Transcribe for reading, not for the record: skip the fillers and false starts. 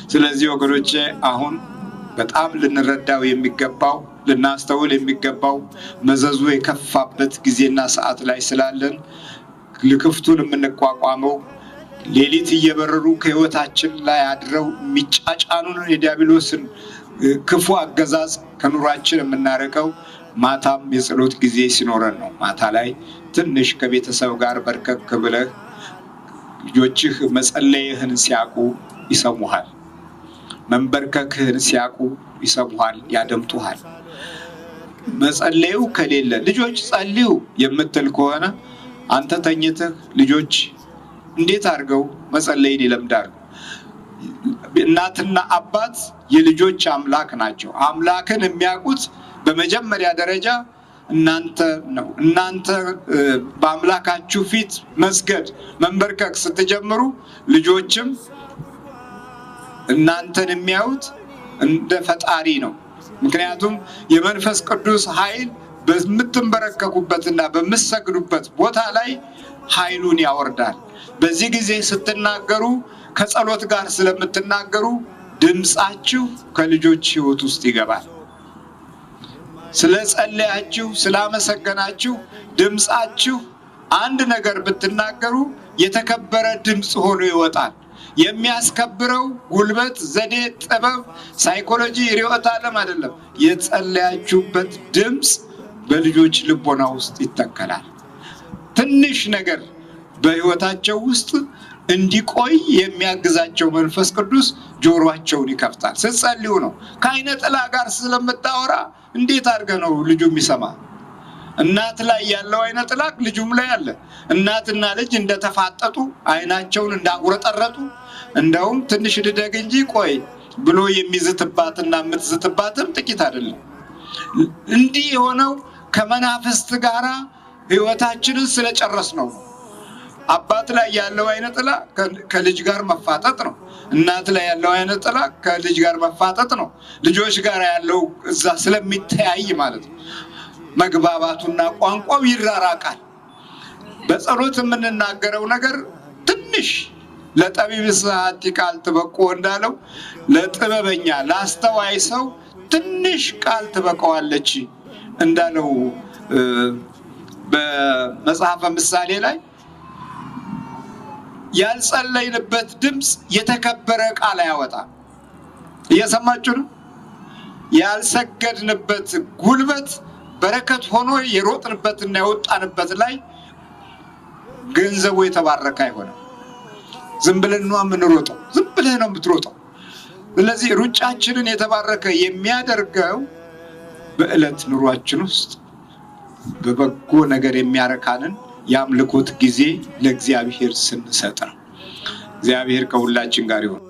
ስለዚህ ወገኖቼ አሁን በጣም ልንረዳው የሚገባው ልናስተውል የሚገባው መዘዙ የከፋበት ጊዜና ሰዓት ላይ ስላለን ልክፍቱን የምንቋቋመው ሌሊት እየበረሩ ከህይወታችን ላይ አድረው የሚጫጫኑን የዲያብሎስን ክፉ አገዛዝ ከኑሯችን የምናረቀው ማታም የጸሎት ጊዜ ሲኖረን ነው። ማታ ላይ ትንሽ ከቤተሰብ ጋር በርከክ ብለህ ልጆችህ መጸለይህን ሲያቁ ይሰሙሃል። መንበርከክህን ሲያቁ ይሰሙሃል፣ ያደምጡሃል። መጸለዩ ከሌለ ልጆች ጸልዩ የምትል ከሆነ አንተ ተኝተህ ልጆች እንዴት አድርገው መጸለይን ይለምዳሉ? እናትና አባት የልጆች አምላክ ናቸው። አምላክን የሚያውቁት በመጀመሪያ ደረጃ እናንተ ነው። እናንተ በአምላካችሁ ፊት መስገድ መንበርከክ ስትጀምሩ ልጆችም እናንተን የሚያዩት እንደ ፈጣሪ ነው። ምክንያቱም የመንፈስ ቅዱስ ኃይል በምትንበረከኩበትና በምትሰግዱበት ቦታ ላይ ኃይሉን ያወርዳል። በዚህ ጊዜ ስትናገሩ ከጸሎት ጋር ስለምትናገሩ ድምጻችሁ ከልጆች ህይወት ውስጥ ይገባል። ስለጸለያችሁ ስላመሰገናችሁ ድምጻችሁ አንድ ነገር ብትናገሩ የተከበረ ድምጽ ሆኖ ይወጣል። የሚያስከብረው ጉልበት፣ ዘዴ፣ ጥበብ፣ ሳይኮሎጂ፣ ርዕዮተ ዓለም አይደለም። የጸለያችሁበት ድምጽ በልጆች ልቦና ውስጥ ይተከላል። ትንሽ ነገር በህይወታቸው ውስጥ እንዲቆይ የሚያግዛቸው መንፈስ ቅዱስ ጆሮአቸውን ይከፍታል። ስትጸልዩ ነው። ከዓይነ ጥላ ጋር ስለምታወራ እንዴት አድርገህ ነው ልጁ የሚሰማ? እናት ላይ ያለው ዓይነ ጥላ ልጁም ላይ አለ። እናትና ልጅ እንደተፋጠጡ ዓይናቸውን እንዳጉረጠረጡ እንደውም ትንሽ ልደግ እንጂ ቆይ ብሎ የሚዝትባትና የምትዝትባትም ጥቂት አይደለም። እንዲህ የሆነው ከመናፍስት ጋራ ህይወታችንን ስለጨረስ ነው። አባት ላይ ያለው ዓይነ ጥላ ከልጅ ጋር መፋጠጥ ነው። እናት ላይ ያለው ዓይነ ጥላ ከልጅ ጋር መፋጠጥ ነው። ልጆች ጋር ያለው እዛ ስለሚተያይ ማለት ነው። መግባባቱና ቋንቋው ይራራቃል። በጸሎት የምንናገረው ነገር ትንሽ ለጠቢብ ሰዓት ቃል ትበቆ እንዳለው ለጥበበኛ ለአስተዋይ ሰው ትንሽ ቃል ትበቀዋለች እንዳለው በመጽሐፈ ምሳሌ ላይ ያልጸለይንበት ድምጽ የተከበረ ቃል ያወጣል። እየሰማችሁ ነው? ያልሰገድንበት ጉልበት በረከት ሆኖ የሮጥንበትና የወጣንበት ላይ ገንዘቡ የተባረከ አይሆንም። ዝም ብለን ነው የምንሮጠው። ዝም ብለህ ነው የምትሮጠው። ስለዚህ ሩጫችንን የተባረከ የሚያደርገው በዕለት ኑሯችን ውስጥ በበጎ ነገር የሚያረካንን የአምልኮት ጊዜ ለእግዚአብሔር ስንሰጥ ነው። እግዚአብሔር ከሁላችን ጋር ይሁን።